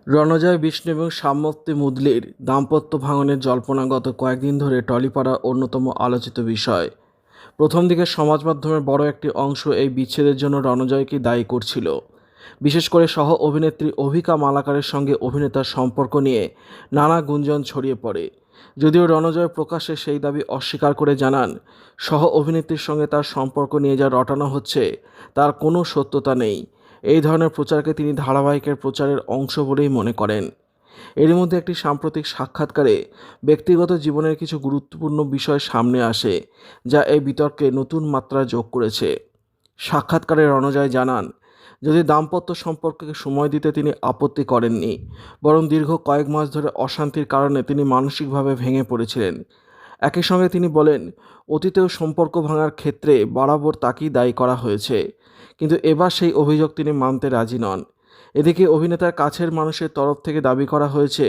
রণজয় বিষ্ণু এবং সাম্যত্তি মুদলির দাম্পত্য ভাঙনের জল্পনা গত কয়েকদিন ধরে টলিপাড়ার অন্যতম আলোচিত বিষয়। প্রথম দিকে সমাজ মাধ্যমের বড় একটি অংশ এই বিচ্ছেদের জন্য রণজয়কে দায়ী করছিল। বিশেষ করে সহ অভিনেত্রী অভিকা মালাকারের সঙ্গে অভিনেতার সম্পর্ক নিয়ে নানা গুঞ্জন ছড়িয়ে পড়ে। যদিও রণজয় প্রকাশ্যে সেই দাবি অস্বীকার করে জানান, সহ অভিনেত্রীর সঙ্গে তার সম্পর্ক নিয়ে যা রটানো হচ্ছে তার কোনো সত্যতা নেই। এই ধরনের প্রচারকে তিনি ধারাবাহিকের প্রচারের অংশ বলেই মনে করেন। এরই মধ্যে একটি সাম্প্রতিক সাক্ষাৎকারে ব্যক্তিগত জীবনের কিছু গুরুত্বপূর্ণ বিষয় সামনে আসে, যা এই বিতর্কে নতুন মাত্রা যোগ করেছে। সাক্ষাৎকারে রণজয় জানান, যদি দাম্পত্য সম্পর্কে সময় দিতে তিনি আপত্তি করেননি, বরং দীর্ঘ কয়েক মাস ধরে অশান্তির কারণে তিনি মানসিকভাবে ভেঙে পড়েছিলেন। একই সঙ্গে তিনি বলেন, অতীতেও সম্পর্ক ভাঙার ক্ষেত্রে বরাবর তাকেই দায়ী করা হয়েছে, কিন্তু এবার সেই অভিযোগ তিনি মানতে রাজি নন। এদিকে অভিনেতার কাছের মানুষের তরফ থেকে দাবি করা হয়েছে,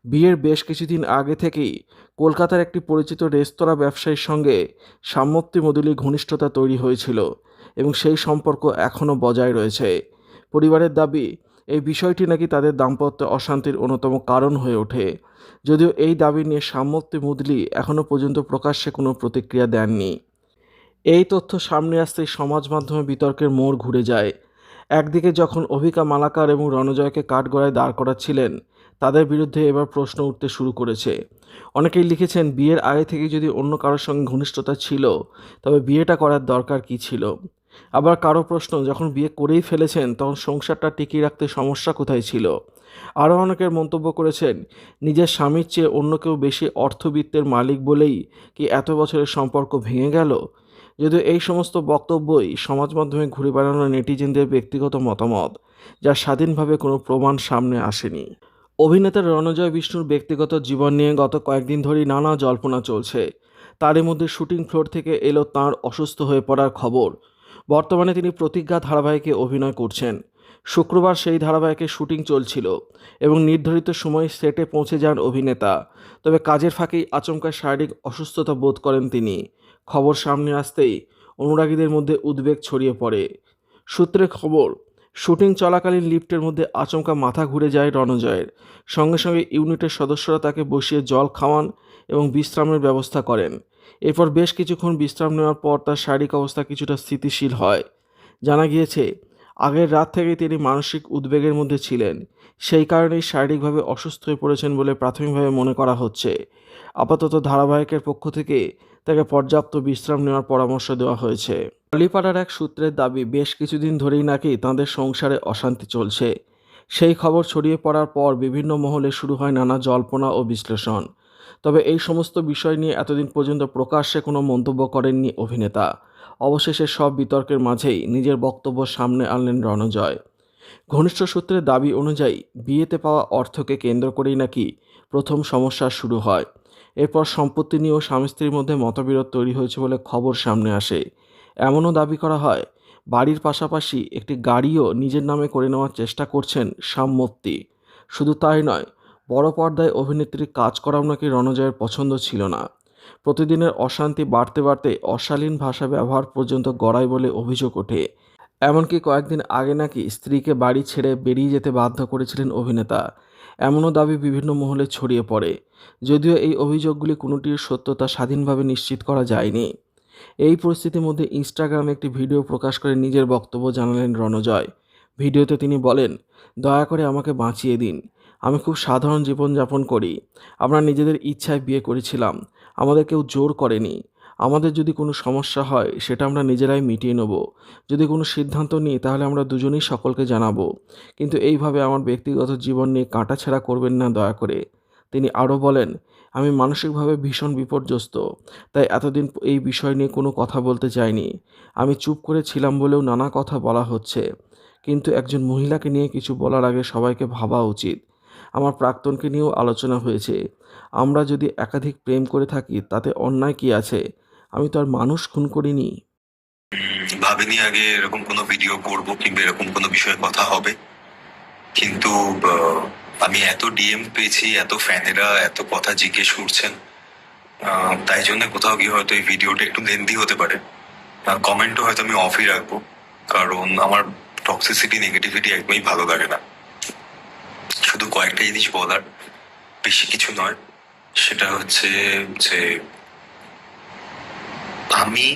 বিয়ের বেশ কিছুদিন আগে থেকেই কলকাতার একটি পরিচিত রেস্তোরাঁ ব্যবসায়ীর সঙ্গে সাম্যত্তি মদুলি ঘনিষ্ঠতা তৈরি হয়েছিল এবং সেই সম্পর্ক এখনও বজায় রয়েছে। পরিবারের দাবি, এই বিষয়টি নাকি তাদের দাম্পত্য অশান্তির অন্যতম কারণ হয়ে ওঠে। যদিও এই দাবি নিয়ে সাম্যত্তি মুদলি এখনও পর্যন্ত প্রকাশ্যে কোনো প্রতিক্রিয়া দেননি। এই তথ্য সামনে আসতেই সমাজ মাধ্যমে বিতর্কের মোড় ঘুরে যায়। একদিকে যখন অভিকা মালাকার এবং রণজয়কে কাঠগড়ায় দাঁড় করাচ্ছিলেন, তাদের বিরুদ্ধে এবার প্রশ্ন উঠতে শুরু করেছে। অনেকেই লিখেছেন, বিয়ের আগে থেকে যদি অন্য কারোর সঙ্গে ঘনিষ্ঠতা ছিল, তবে বিয়েটা করার দরকার কী ছিল। আবার কারো প্রশ্ন, যখন বিয়ে করেই ফেলেছেন তখন সংসারটা টিকিয়ে রাখতে সমস্যা কোথায় ছিল। আরও অনেকের মন্তব্য করেছেন, নিজের স্বামীর চেয়ে অন্য কেউ বেশি অর্থবিত্তের মালিক বলেই কি এত বছরের সম্পর্ক ভেঙে গেল। যদিও এই সমস্ত বক্তব্যই সমাজ মাধ্যমে ঘুরে বেড়ানো নেটিজেনদের ব্যক্তিগত মতামত, যা স্বাধীনভাবে কোনো প্রমাণ সামনে আসেনি। অভিনেতা রণজয় বিষ্ণুর ব্যক্তিগত জীবন নিয়ে গত কয়েকদিন ধরেই নানা জল্পনা চলছে। তারই মধ্যে শুটিং ফ্লোর থেকে এলো তাঁর অসুস্থ হয়ে পড়ার খবর। বর্তমানে তিনি প্রতিজ্ঞা ধারাবাহিকে অভিনয় করছেন। শুক্রবার সেই ধারাবাহিকের শুটিং চলছিল এবং নির্ধারিত সময়ে সেটে পৌঁছে যান অভিনেতা। তবে কাজের ফাঁকেই আচমকা শারীরিক অসুস্থতা বোধ করেন তিনি। খবর সামনে আসতেই অনুরাগীদের মধ্যে উদ্বেগ ছড়িয়ে পড়ে। সূত্রে খবর, শুটিং চলাকালীন লিফটের মধ্যে আচমকা মাথা ঘুরে যায় রণজয়ের। সঙ্গে সঙ্গে ইউনিটের সদস্যরা তাকে বসিয়ে জল খাওয়ান এবং বিশ্রামের ব্যবস্থা করেন। এরপর বেশ কিছুক্ষণ বিশ্রাম নেওয়ার পর তার শারীরিক অবস্থা কিছুটা স্থিতিশীল হয়। জানা গিয়েছে, আগের রাত থেকেই তিনি মানসিক উদ্বেগের মধ্যে ছিলেন। সেই কারণেই শারীরিকভাবে অসুস্থ হয়ে পড়েছেন বলে প্রাথমিকভাবে মনে করা হচ্ছে। আপাতত ধারাবাহিকের পক্ষ থেকে তাকে পর্যাপ্ত বিশ্রাম নেওয়ার পরামর্শ দেওয়া হয়েছে। টলিপাড়ার এক সূত্রের দাবি, বেশ কিছুদিন ধরেই নাকি তাঁদের সংসারে অশান্তি চলছে। সেই খবর ছড়িয়ে পড়ার পর বিভিন্ন মহলে শুরু হয় নানা জল্পনা ও বিশ্লেষণ। তবে এই সমস্ত বিষয় নিয়ে এতদিন পর্যন্ত প্রকাশ্যে কোনো মন্তব্য করেননি অভিনেতা। অবশেষে সব বিতর্কের মাঝেই নিজের বক্তব্য সামনে আনলেন রণজয়। ঘনিষ্ঠ সূত্রের দাবি অনুযায়ী বিয়েতে পাওয়া অর্থকে কেন্দ্র করেই নাকি প্রথম সমস্যা শুরু হয়। এরপর সম্পত্তি নিয়েও স্বামী স্ত্রীর মধ্যে মতবিরোধ তৈরি হয়েছে বলে খবর সামনে আসে। এমনও দাবি করা হয়, বাড়ির পাশাপাশি একটি গাড়িও নিজের নামে করে নেওয়ার চেষ্টা করছেন সাম্যত্তি। শুধু তাই নয়, বড় পর্দায় অভিনেত্রীর কাজ করাও নাকি রণজয়ের পছন্দ ছিল না। প্রতিদিনের অশান্তি বাড়তে বাড়তে অশালীন ভাষা ব্যবহার পর্যন্ত গড়ায় বলে অভিযোগ ওঠে। এমনকি কয়েকদিন আগে নাকি স্ত্রীকে বাড়ি ছেড়ে বেরিয়ে যেতে বাধ্য করেছিলেন অভিনেতা। এমনও দাবি বিভিন্ন মহলে ছড়িয়ে পড়ে। যদিও এই অভিযোগগুলি কোনোটির সত্যতা স্বাধীনভাবে নিশ্চিত করা যায়নি। এই পরিস্থিতির মধ্যে ইনস্টাগ্রামে একটি ভিডিও প্রকাশ করে নিজের বক্তব্য জানালেন রণজয়। ভিডিওতে তিনি বলেন, দয়া করে আমাকে বাঁচিয়ে দিন। আমি খুব সাধারণ জীবনযাপন করি। আমরা নিজেদের ইচ্ছায় বিয়ে করেছিলাম, আমাদের কেউ জোর করেনি। আমাদের যদি কোনো সমস্যা হয় সেটা আমরা নিজেরাই মিটিয়ে নেব। যদি কোনো সিদ্ধান্ত নিই তাহলে আমরা দুজনেই সকলকে জানাবো। কিন্তু এইভাবে আমার ব্যক্তিগত জীবন নিয়ে কাটাছেঁড়া করবেন না দয়া করে। তিনি আরও বলেন, আমি মানসিকভাবে ভীষণ বিপর্যস্ত, তাই এতদিন এই বিষয় নিয়ে কোনো কথা বলতে চাইনি। আমি চুপ করে ছিলাম বলেও নানা কথা বলা হচ্ছে, কিন্তু একজন মহিলাকে নিয়ে কিছু বলার আগে সবাইকে ভাবা উচিত। আমার প্রাক্তনকে নিয়েও আলোচনা হয়েছে। আমরা যদি একাধিক প্রেম করে থাকি তাতে অন্যায় কি আছে? আমি তো আর মানুষ খুন করিনি। ভাবিনি আগে এরকম কোনো ভিডিও করব কিংবা এরকম কোনো বিষয়ে কথা হবে, কিন্তু আমি এত ডিএম পেয়েছি, এত ফ্যানেরা এত কথা জিজ্ঞেস করছেন, তাই জন্য কোথাও গিয়ে হয়তো এই ভিডিওটা একটু লেন্দি হতে পারে। কমেন্টও হয়তো আমি অফই রাখবো, কারণ আমার টক্সিসিটি নেগেটিভিটি একদমই ভালো লাগে না। শুধু কয়েকটা জিনিস বলার, বেশি কিছু নয়। সেটা হচ্ছে যে আমি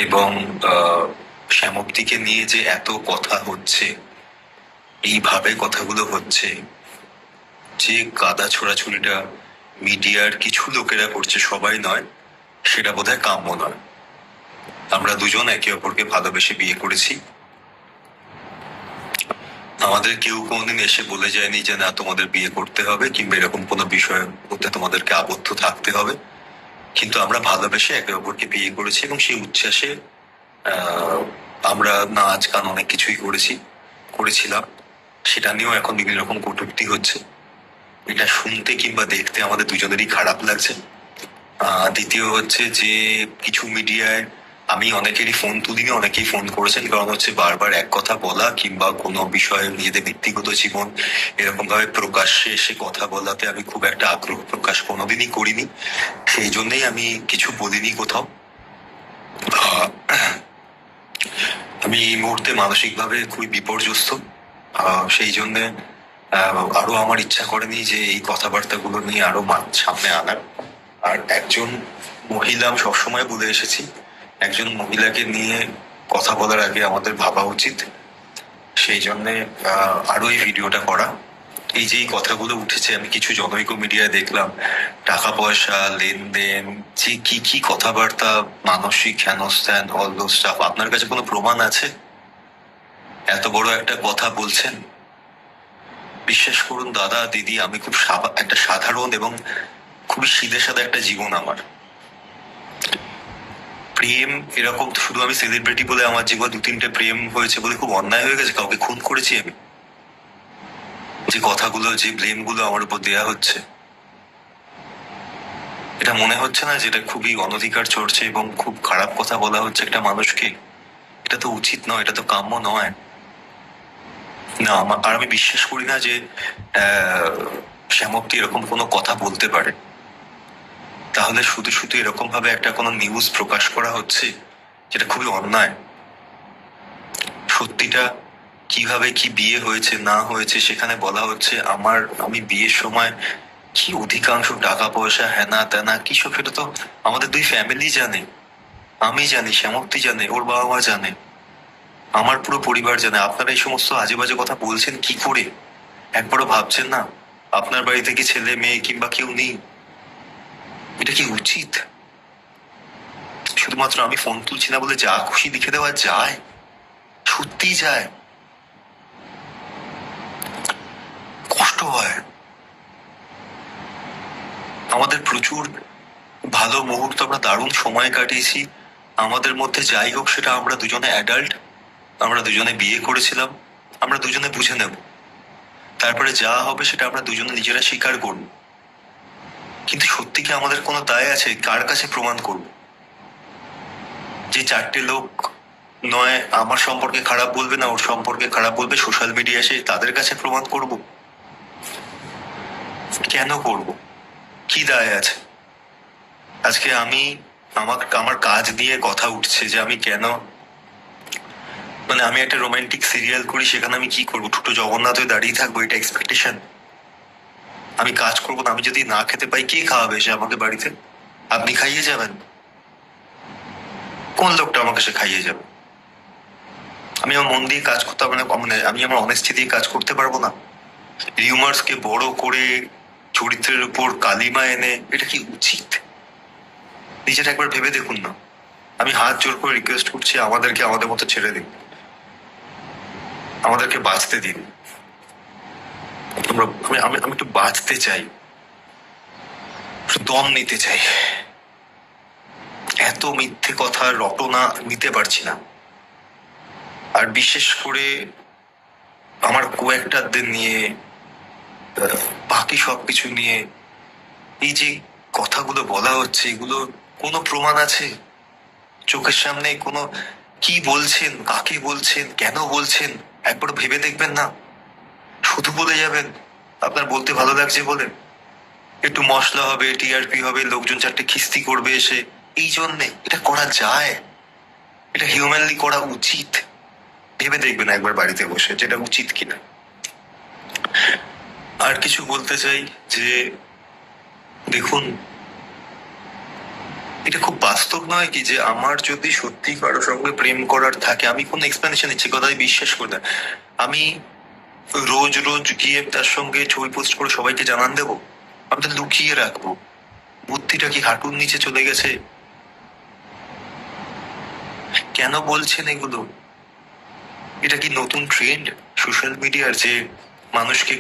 এবং শ্যামপ্তিকে নিয়ে যে এত কথা হচ্ছে, এইভাবে কথাগুলো হচ্ছে, যে কাদা ছোড়াছুড়িটা মিডিয়ার কিছু লোকেরা করছে, সবাই নয়, সেটা বোধহয় কাম্য নয়। আমরা দুজন একে অপরকে ভালোবেসে বিয়ে করেছি। আমাদের কেউ কোনোদিন এসে বলে যায়নি যে না তোমাদের বিয়ে করতে হবে কিংবা এরকম কোনো বিষয়ের মধ্যে তোমাদেরকে আবদ্ধ থাকতে হবে। কিন্তু আমরা ভালোবেসে একে অপরকে বিয়ে করেছি এবং সেই উচ্ছ্বাসে আমরা নাচ গান অনেক কিছুই করেছিলাম। সেটা নিয়েও এখন বিভিন্ন রকম কটূক্তি হচ্ছে। এটা শুনতে কিংবা দেখতে আমাদের দুজনেরই খারাপ লাগছে। দ্বিতীয় হচ্ছে যে কিছু মিডিয়ায় আমি অনেকেরই ফোন তুলিনি, অনেকেই ফোন করেছেন, কারণ হচ্ছে বারবার এক কথা বলা কিংবা কোনো বিষয়ে নিজেদের ব্যক্তিগত জীবন এরকম ভাবে প্রকাশ্যে এসে কথা বলাতে আমি খুব একটা আগ্রহ প্রকাশ কোনোদিনই করিনি। সেই জন্যই আমি কিছু বলিনি কোথাও। আমি এই মুহূর্তে মানসিকভাবে খুবই বিপর্যস্ত। সেই জন্যে আরো আমার ইচ্ছা করেনি যে এই কথাবার্তাগুলো নিয়ে আরো সামনে আনার। আর একজন মহিলা, আমি সবসময় বলে এসেছি, একজন মহিলাকে নিয়ে কথা বলার আগে আমাদের ভাবা উচিত। সেই জন্যে আরো এই ভিডিওটা করা। এই যে কথাগুলো উঠেছে, আমি কিছু জনৈক মিডিয়ায় দেখলাম, টাকা পয়সা লেনদেন, যে কি কি কথাবার্তা, মানসিক হেনস্থান, অল দোজ স্টাফ। আপনার কাছে কোনো প্রমাণ আছে? এত বড় একটা কথা বলছেন। বিশ্বাস করুন দাদা দিদি, আমি খুব একটা সাধারণ এবং খুবই সিধে সাদা একটা জীবন আমার। প্রেম এরকম শুধু আমি সেলিব্রিটি বলে আমার জীবনে 2-3টে প্রেম হয়েছে বলে খুব অন্যায় হয়ে গেছে? কাউকে খুন করেছি আমি? যে কথাগুলো, যে ব্লেম গুলো আমার উপর দেয়া হচ্ছে, এটা মনে হচ্ছে না যেটা খুবই অনধিকার চড়ছে এবং খুব খারাপ কথা বলা হচ্ছে একটা মানুষকে? এটা তো উচিত নয়, এটা তো কাম্য নয়। না, আর আমি বিশ্বাস করি না যে শ্যামপ্তি এরকম কোনো কথা বলতে পারে। তাহলে শুধু শুধু এরকম ভাবে একটা কোনো নিউজ প্রকাশ করা হচ্ছে, যেটা খুবই অন্যায়। সত্যিটা কিভাবে কি বিয়ে হয়েছে না হয়েছে সেখানে বলা হচ্ছে। আমি বিয়ের সময় কি অধিকাংশ টাকা পয়সা হেনা তেনা কি সব, সেটা তো আমাদের দুই ফ্যামিলি জানে। আমি জানি, শ্যামপ্তি জানে, ওর বাবা মা জানে, আমার পুরো পরিবার জানে। আপনারা এই সমস্ত আজে বাজে কথা বলছেন কি করে? একবারও ভাবছেন না আপনার বাড়িতে কি ছেলে মেয়ে কিংবা কেউ নেই? এটা কি উচিত? শুধুমাত্র আমি ফোন তুলছি না বলে যা খুশি লিখে দেওয়া যায়? সত্যি যায়? কষ্ট হয়। আমাদের প্রচুর ভালো মুহূর্ত, আমরা দারুণ সময় কাটিয়েছি। আমাদের মধ্যে যাই হোক, সেটা আমরা দুজনে অ্যাডাল্ট, আমরা দুজনে বিয়ে করেছিলাম, আমরা দুজনে বুঝে নেব। তারপরে যা হবে সেটা আমরা দুজনে নিজেরা স্বীকার করব। কিন্তু সত্যি কি আমাদের কোনো দায় আছে? কার কাছে প্রমাণ করব? যে 4টে লোক নয় আমার সম্পর্কে খারাপ বলবে, না ওর সম্পর্কে খারাপ বলবে, সোশ্যাল মিডিয়া এসে তাদের কাছে প্রমাণ করব? কেন করব? কি দায় আছে? আজকে আমার কাজ নিয়ে কথা উঠছে যে আমি কেন, আমি একটা রোমান্টিক সিরিয়াল করি, সেখানে আমি কি করবো? ছোট জগন্নাথ হয়ে দাঁড়িয়ে থাকবো, এটা এক্সপেকটেশন? আমি কাজ করবো না, আমি যদি না খেতে পাই কে খাওয়াবে সে আমাকে বাড়িতে? আপনি খাইয়ে যাবেন? কোন লোকটা আমাকে সে খাইয়ে যাবে? আমি আমার মন দিয়ে কাজ করতে হবে না? আমি আমার অনেস্টি দিয়ে কাজ করতে পারবো না? রিউমার্স কে বড় করে চরিত্রের উপর কালিমা এনে, এটা কি উচিত? নিজেটা একবার ভেবে দেখুন না। আমি হাত জোর করে রিকোয়েস্ট করছি, আমাদেরকে আমাদের মতো ছেড়ে দিন, আমাদেরকে বাঁচতে দিন। আমি একটু বাঁচতে চাই, দম নিতে চাই। এত মিথ্যে কথা রটনা নিতে পারছি না। আর বিশেষ করে আমার কয়েকটাদের নিয়ে, বাকি সবকিছু নিয়ে এই যে কথাগুলো বলা হচ্ছে, এগুলো কোনো প্রমাণ আছে? চোখের সামনে কোনো, কি বলছেন, কাকে বলছেন, কেন বলছেন, একবার ভেবে দেখবেন না? শুধু বলে যাবেন আপনার বলতে ভালো লাগছে বলে, একটু মশলা হবে, টিআরপি হবে, লোকজন 4টে খিস্তি করবে এসে, এই জন্যে এটা করা যায়? এটা হিউম্যানলি করা উচিত? ভেবে দেখবেন একবার বাড়িতে বসে যেটা উচিত কিনা। আর কিছু বলতে চাই যে দেখুন, এটা খুব বাস্তব নয় কি যে আমার যদি সত্যি কারোর সঙ্গে প্রেম করার থাকে, আমি কোনো এক্সপ্লেনেশন ইচ্ছে কথাই বিশ্বাস করি না, আমি রোজ রোজ গিয়ে তার সঙ্গে ছবি পোস্ট করে সবাইকে জানান দেবো? আমি তো লুকিয়ে রাখবো? বুদ্ধিটা কি হাঁটুর নিচে চলে গেছে? কেন বলছেন এগুলো? এটা কি নতুন ট্রেন্ড সোশ্যাল মিডিয়ার, যে মানুষকে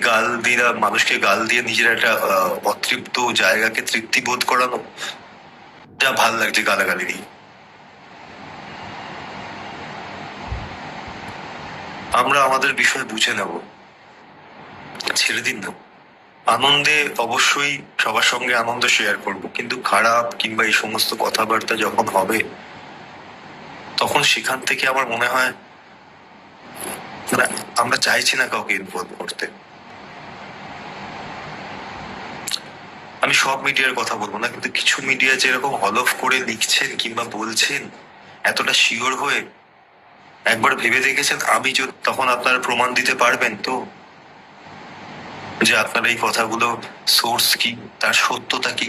গাল দিয়ে নিজের একটা অতৃপ্ত জায়গাকে তৃপ্তি বোধ করানো? যা ভাল লাগছে গালাগালি দিয়ে। আমরা আমাদের বিষয় বুঝে নেব, ছেড়ে দিন না। আনন্দে অবশ্যই সবার সঙ্গে আনন্দ শেয়ার করব, কিন্তু খারাপ কিংবা এই সমস্ত কথাবার্তা যখন হবে, তখন সেখান থেকে আমার মনে হয় মানে আমরা চাইছি না কাউকে ইনভলভ করতে। আমি সব মিডিয়ার কথা বলবো না, কিন্তু কিছু মিডিয়া যেরকম হলফ করে লিখছেন কিংবা বলছেন এতটা শিওর হয়ে, একবার ভেবে দেখেছেন আমি তখন আপনারা প্রমাণ দিতে পারবেন তো যে আপনার এই কথাগুলো সোর্স কি, তার সত্যতা কি?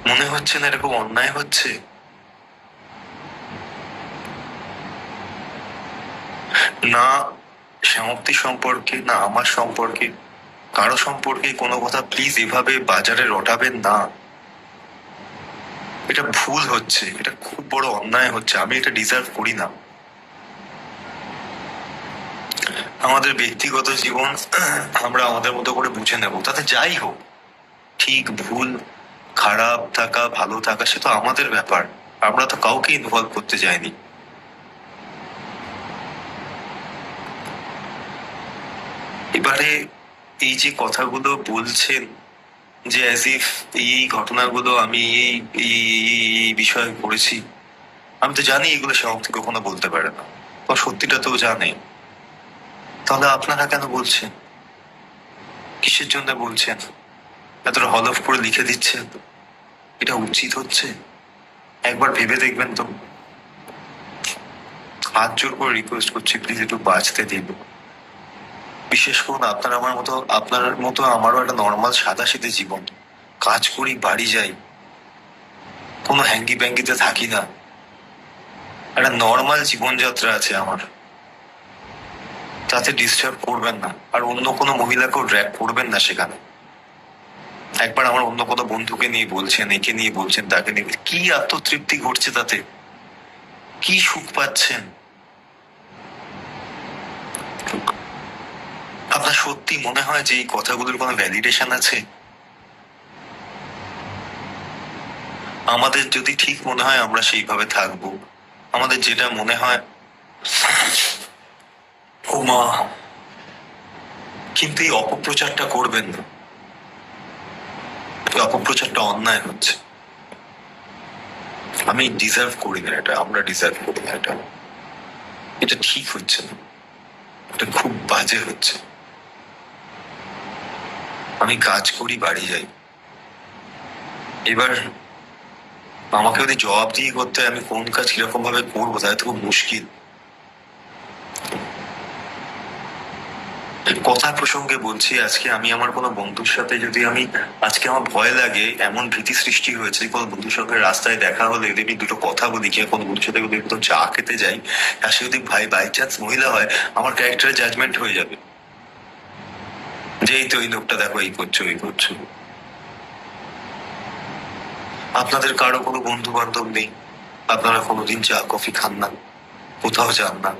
মনে হচ্ছে না এরকম অন্যায় হচ্ছে? না সমাপ্তি সম্পর্কে, না আমার সম্পর্কে, কারো সম্পর্কে কোনো কথা প্লিজ এভাবে বাজারে রটাবেন না। এটা ভুল হচ্ছে, এটা খুব বড় অন্যায় হচ্ছে, আমি এটা ডিজার্ভ করি না। আমাদের ব্যক্তিগত জীবন আমরা আমাদের মতো করে বুঝে নেব, তাতে যাই হোক, ঠিক ভুল, খারাপ থাকা ভালো থাকা সে তো আমাদের ব্যাপার, আমরা তো কাউকে ইনভলভ করতে যাইনি। এবারে এই যে কথাগুলো বলছেন যে অ্যাজ ইফ এই ঘটনাগুলো আমি এই বিষয়ে করেছি, আমি তো জানি এগুলো সমাপ্তি কখনো বলতে পারে না, তো সত্যিটা তো জানে। তাহলে আপনারা কেন বলছেন? কিসের জন্য বলছেন? এতটা হলফ করে লিখে দিচ্ছেন? এটা উচিত হচ্ছে? একবার ভেবে দেখবেন তো। হাত জোর করে রিকোয়েস্ট করছি, প্লিজ একটু বাঁচতে দিন। বিশেষ করুন আপনার মতো আমারও একটা নর্মাল সাদাসিধে জীবন, কাজ করি বাড়ি যাই, কোনো হ্যাঙ্গি ব্যাঙ্গিতে থাকি না, একটা নর্মাল জীবনযাত্রা আছে আমার, তাতে ডিস্টার্ব করবেন না, আর অন্য কোনো মহিলাকেও ড্র্যাগ করবেন না সেখানে। একবার আমার অন্য কোনো বন্ধুকে নিয়ে বলছেন, একে নিয়ে বলছেন, তাকে নিয়ে, কি আত্মতৃপ্তি ঘটছে তাতে? কি সুখ পাচ্ছেন? আপনার সত্যি মনে হয় যে এই কথাগুলোর কোনো ভ্যালিডেশন আছে? আমাদের যদি ঠিক মনে হয় আমরা সেইভাবে থাকবো, আমাদের যেটা মনে হয় ও মা, কিন্তু এই অপপ্রচারটা করবেন না। এই অপপ্রচারটা অন্যায় হচ্ছে। আমি ডিজার্ভ করি না এটা, আমরা ডিজার্ভ করি না এটা, এটা ঠিক হচ্ছে না, এটা খুব বাজে হচ্ছে। আমি কাজ করি বাড়ি যাই, এবার আমাকে যদি জবাব দিয়ে করতে হয় আমি কোন কাজ কিরকম ভাবে করবো, তাহলে তো খুব মুশকিল। কথার প্রসঙ্গে বলছি, আজকে আমি আমার কোনো বন্ধুর সাথে যদি আজকে আমার ভয় লাগে, এমন ভীতি সৃষ্টি হয়েছে, কোনো বন্ধুর সঙ্গে রাস্তায় দেখা হলে যদি দুটো কথা বলি, কি কোনো বন্ধুর সাথে যদি কোথাও চা খেতে যাই, আর সে যদি বাই চান্স মহিলা হয়, আমার ক্যারেক্টারের জাজমেন্ট হয়ে যাবে যে এই তো এই লোকটা দেখো এই করছো এই করছো। আপনাদের কারো কোনো বন্ধু বান্ধব নেই? আপনারা কোনোদিন চা কফি খান না, কোথাও যান না,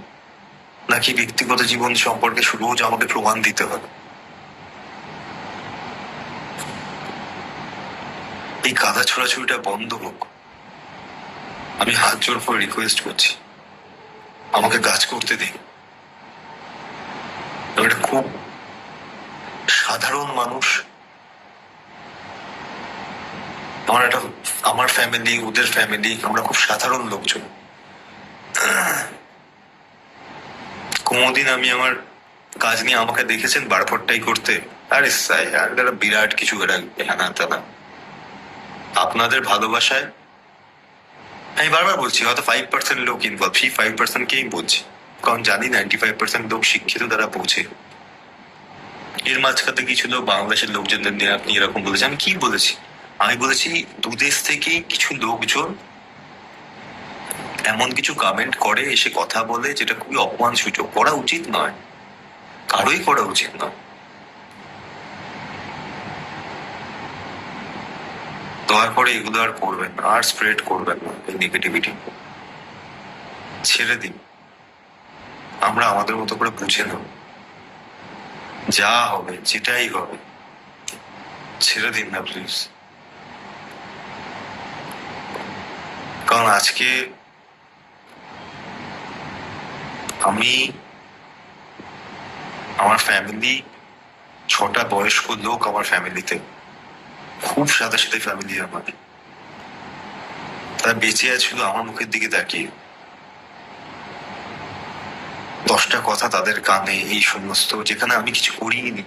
নাকি ব্যক্তিগত জীবন সম্পর্কে রোজ আমাকে প্রমাণ দিতে হবে? এই কাদা ছোড়াছুড়িটা বন্ধ হোক, আমি হাত জোর করে রিকোয়েস্ট করছি, আমাকে কাজ করতে দিন। আমি একটা খুব সাধারণ মানুষ, আমার ফ্যামিলি, ওদের ফ্যামিলি, আমরা খুব সাধারণ লোকজন। কোনোদিন আমি আমার কাজ নিয়ে আমাকে দেখেছেন বারপট্টাই করতে? আরে সাই আর একটা বিরাট কিছু হ্যানা তেনা। আপনাদের ভালোবাসায় আমি বারবার বলছি, হয়তো 5% লোক ইনভলভ, সেই 5%কেই বলছি, কারণ জানি 95% লোক শিক্ষিত, তারা বোঝে। এর মাঝখানে কিছু লোক বাংলাদেশের লোকজনদের নিয়ে আপনি এরকম বলেছেন। আমি কি বলেছি? আমি বলেছি দুদেশ থেকে কিছু লোকজন এমন কিছু কমেন্ট করে, এসে কথা বলে, যেটা খুবই অপমানসূচক, করা উচিত নয়, কারোই করা উচিত নয়। দয়া করে এগুলো আর করবেন না, আর স্প্রেড করবেন না এই নেগেটিভিটি। ছেড়ে দিন, আমরা আমাদের মতো করে বুঝে নেব, যা হবে যেটাই হবে ছেড়ে দিন না প্লিজ। কারণ আজকে আমি, আমার ফ্যামিলি, 6টা বয়স্ক লোক আমার ফ্যামিলিতে, খুব সাদা সাদা ফ্যামিলি আমার, তারা বেঁচে আছিল আমার মুখের দিকে তাকিয়ে। 10টা কথা তাদের কানে, এই সমস্ত, যেখানে আমি কিছু করিনি।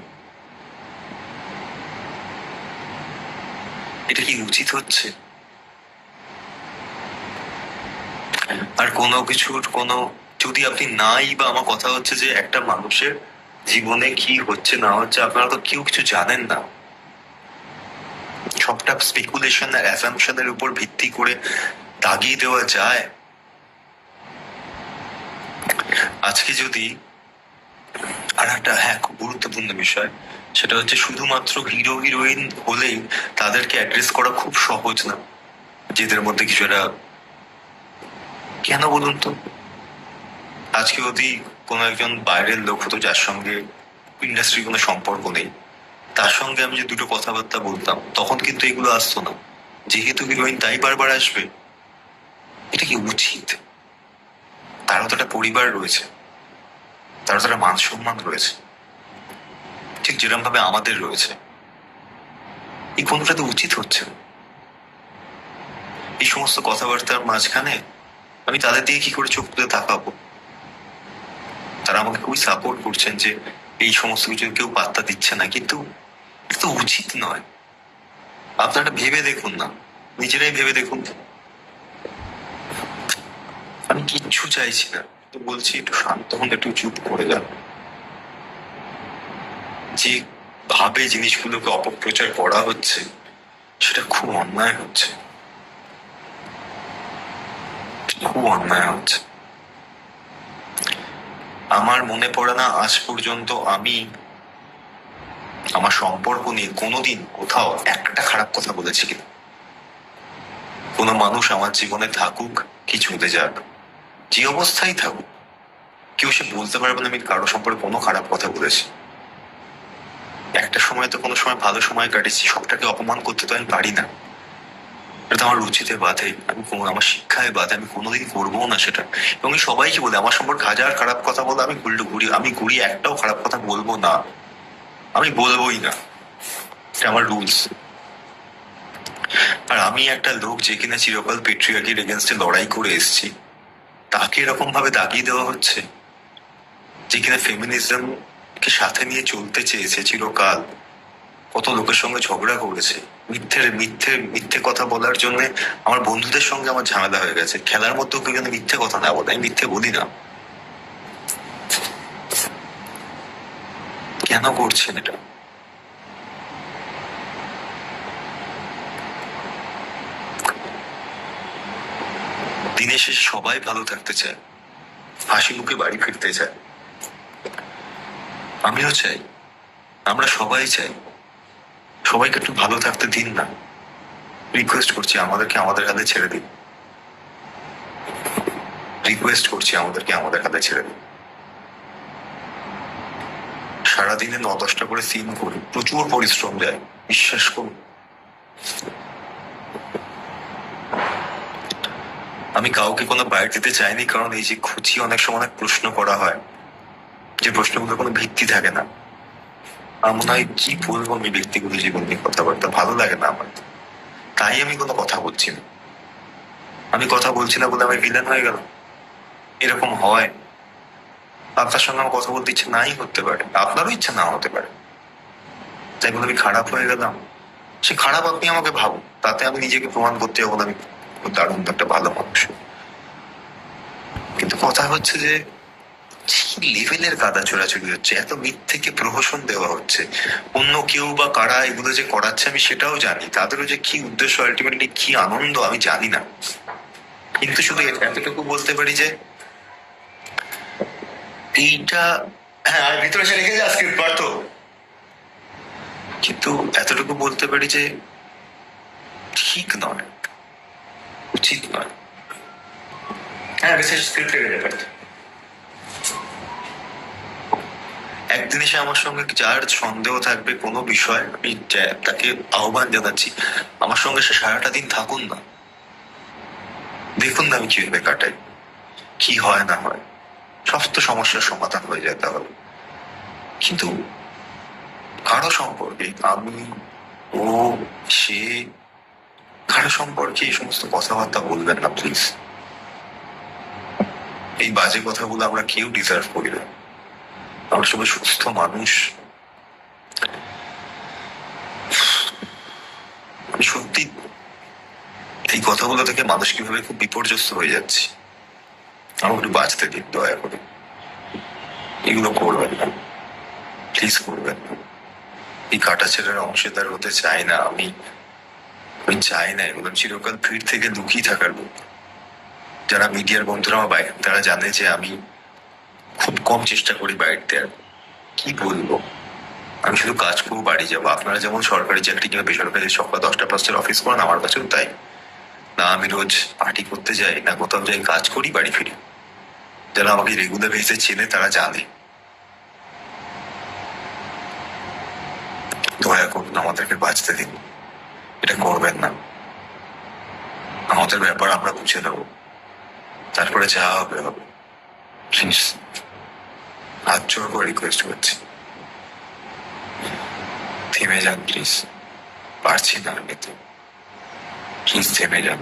এটা কি উচিত হচ্ছে? আর কোনো কিছুর কোনো, যদি আপনি নাই, বা আমার কথা হচ্ছে যে একটা মানুষের জীবনে কি হচ্ছে না হচ্ছে আপনারা তো কেউ কিছু জানেন না। সবটা স্পেকুলেশন আর অ্যাসাম্পশনের উপর ভিত্তি করে দাগিয়ে দেওয়া যায়। আজকে যদি, আর একটা, হ্যাঁ, খুব গুরুত্বপূর্ণ বিষয়, সেটা হচ্ছে শুধুমাত্র হিরো হিরোইন হলেই তাদেরকে অ্যাড্রেস করা খুব সহজ না। যেদের মধ্যে কিছু একটা, কেন বলুন তো? আজকে যদি কোনো একজন বাইরের লোক হতো, যার সঙ্গে ইন্ডাস্ট্রির কোনো সম্পর্ক নেই, তার সঙ্গে আমি যে দুটো কথাবার্তা বলতাম, তখন কিন্তু এগুলো আসতো না। যেহেতু হিরোইন, তাই বারবার আসবে। এটা কি উচিত? তারও তো একটা পরিবার রয়েছে, তারও তো একটা মান সম্মান রয়েছে, ঠিক যেরকম ভাবে আমাদের রয়েছে। এই কোনোটা তো উচিত হচ্ছে না। এই সমস্ত কথাবার্তার মাঝখানে আমি তাদের দিকে কি করে চোখ তুলে তাকাবো? তারা আমাকে খুবই সাপোর্ট করছেন যে এই সমস্ত কিছু কেউ পাত্তা দিচ্ছে না, কিন্তু এটা তো উচিত নয়। আপনারা ভেবে দেখুন না, নিজেরাই ভেবে দেখুন। আমি কিচ্ছু চাইছি না, তো বলছি একটু শান্ত হন, একটু চুপ করে যান। যে ভাবে জিনিসগুলোকে অপপ্রচার করা হচ্ছে, সেটা খুব অন্যায় হচ্ছে, খুব অন্যায় হচ্ছে। আমার মনে পড়ে না আজ পর্যন্ত আমি আমার সম্পর্ক নিয়ে কোনোদিন কোথাও একটা খারাপ কথা বলেছি কিনা। কোনো মানুষ আমার জীবনে থাকুক কি চলে যাক, যে অবস্থায় থাকুক, কেউ সে বলতে পারবে না আমি কারো সম্পর্কে কোনো খারাপ কথা বলেছি। একটা সময় তো কোনো সময় ভালো সময় কাটিয়েছি, সবটাকে অপমান করতে তো আমি পারি না। এটা তো আমার রুচিতে বাধে, আমি আমার শিক্ষায় বাধে, আমি কোনোদিন করবো না সেটা। এবং আমি সবাইকে বলি, আমার সম্পর্কে হাজার খারাপ কথা বলে আমি ঘুরি একটাও খারাপ কথা বলবো না, আমি বলবোই না। এটা আমার রুলস। আর আমি একটা লোক যে কিনা চিরকাল পেট্রিয়ার্কির এগেনস্টে লড়াই করে এসেছি, তাকে এরকম ভাবে দাগিয়ে দেওয়া হচ্ছে। যে কিনা ফেমিনিজম কে সাথে নিয়ে চলতে চেয়েছে চিরকাল, কত লোকের সঙ্গে ঝগড়া করেছে, মিথ্যে কথা বলার জন্য আমার বন্ধুদের সঙ্গে আমার ঝামেলা হয়ে গেছে। খেলার মধ্যেও কেউ যেন মিথ্যে কথা না বলে, আমি মিথ্যে বলি না। কেন করছেন এটা? দিনের শেষে সবাই ভালো থাকতে চায়, হাসি মুখে বাড়ি ফিরতে চায়। আমিও চাই, আমরা সবাই চাই। সবাইকে একটু ভালো থাকতে দিন না, রিকোয়েস্ট করছি আমাদেরকে আমাদের হাতে ছেড়ে দিন। রিকোয়েস্ট করছি আমাদেরকে আমাদের হাতে ছেড়ে দিন। সারাদিনে 9-10টা করে সিন করি, প্রচুর পরিশ্রম যায়, বিশ্বাস করুন। আমি কাউকে কোনো বাইর দিতে চাইনি, কারণ এই যে খুঁজি অনেক সময় অনেক প্রশ্ন করা হয়, যে প্রশ্নগুলোর কোনো ভিত্তি থাকে না। আমার মনে হয় কি বলবো আমি ব্যক্তিগত জীবন নিয়ে কথাবার্তা, ভালো লাগে না আমার, তাই আমি কোনো কথা বলছি না। আমি কথা বলছি না বলে আমি ভিলেন হয়ে গেলাম, এরকম হয়। আপনার সঙ্গে আমার কথা বলতে ইচ্ছে নাই হতে পারে, আপনারও ইচ্ছা না হতে পারে, তাই বলে আমি খারাপ হয়ে গেলাম। সে খারাপ আপনি আমাকে ভাবুন, তাতে আমি নিজেকে প্রমাণ করতে যাবো না আমি দারুণ একটা ভালো মানুষ। কিন্তু কথা হচ্ছে যে কি লেভেলের কাদা চোরাচুরি হচ্ছে, এত মিথ্যেকে প্রহসন দেওয়া হচ্ছে। অন্য কেউ বা কারা এগুলো যে করাচ্ছে আমি সেটাও জানি, তাদেরও যে কি উদ্দেশ্য, আলটিমেটলি কি আনন্দ আমি জানি না, কিন্তু শুধু এতটুকু বলতে পারি যে এইটা, হ্যাঁ আর ভিতরে সে রেখে যা স্ক্রিপ্ট পারত, কিন্তু এতটুকু বলতে পারি যে ঠিক নয়, উচিত নয়। হ্যাঁ বিশেষ স্ক্রিপ্ট রেখে যাবে। একদিন এসে আমার সঙ্গে যার সন্দেহ থাকবে কোনো বিষয়, আমি তাকে আহ্বান জানাচ্ছি আমার সঙ্গে সে সারাটা দিন থাকুন না, দেখুন না আমি কিভাবে কাটাই, কি হয় না হয়, সমস্ত সমস্যার সমাধান হয়ে যায় তাহলে। কিন্তু কারো সম্পর্কে আমি, ও, সে, কারো সম্পর্কে এই সমস্ত কথাবার্তা বলবেন না প্লিজ। এই বাজে কথাগুলো আমরা কেউ ডিজার্ভ করি না, আমরা সবাই সুস্থ মানুষ। আমি সত্যি এই কথাগুলো থেকে মানুষ কিভাবে খুব বিপর্যস্ত হয়ে যাচ্ছে। আমাকে একটু বাঁচতে দিন দয়া করে, এগুলো করবেন না, প্লিজ করবেন না। এই কাটাছেড়ার অংশীদার হতে চাই না আমি, আমি চাই না এগুলো চিরকাল ভিড় থেকে লুকিয়ে থাকার লোক। যারা মিডিয়ার বন্ধুরা আমার বাইরে, তারা জানে যে আমি খুব কম চেষ্টা করি বাইরে দেওয়ার। কি বলবো, আমি শুধু কাজ করবো, বাড়ি যাবো। আপনারা যেমন সরকারি চাকরি কিংবা বেসরকারি সকাল 10টা-5টার অফিস করেন, আমার কাছেও তাই না। আমি রোজ পার্টি করতে যাই না, কোথাও যাই, কাজ করি, বাড়ি ফিরি। যারা আমাকে রেগুলার বেসিসে চেনে তারা জানে। দয়া করুন আমাদেরকে বাঁচতে দিন, এটা করবেন না। আমাদের ব্যাপার আমরা বুঝে নেবো, তারপরে যা হবে হবে। প্লিজ হাত জোর করে রিকোয়েস্ট করছি, থেমে যান প্লিজ, পারছি না আমি তো, প্লিজ থেমে যান।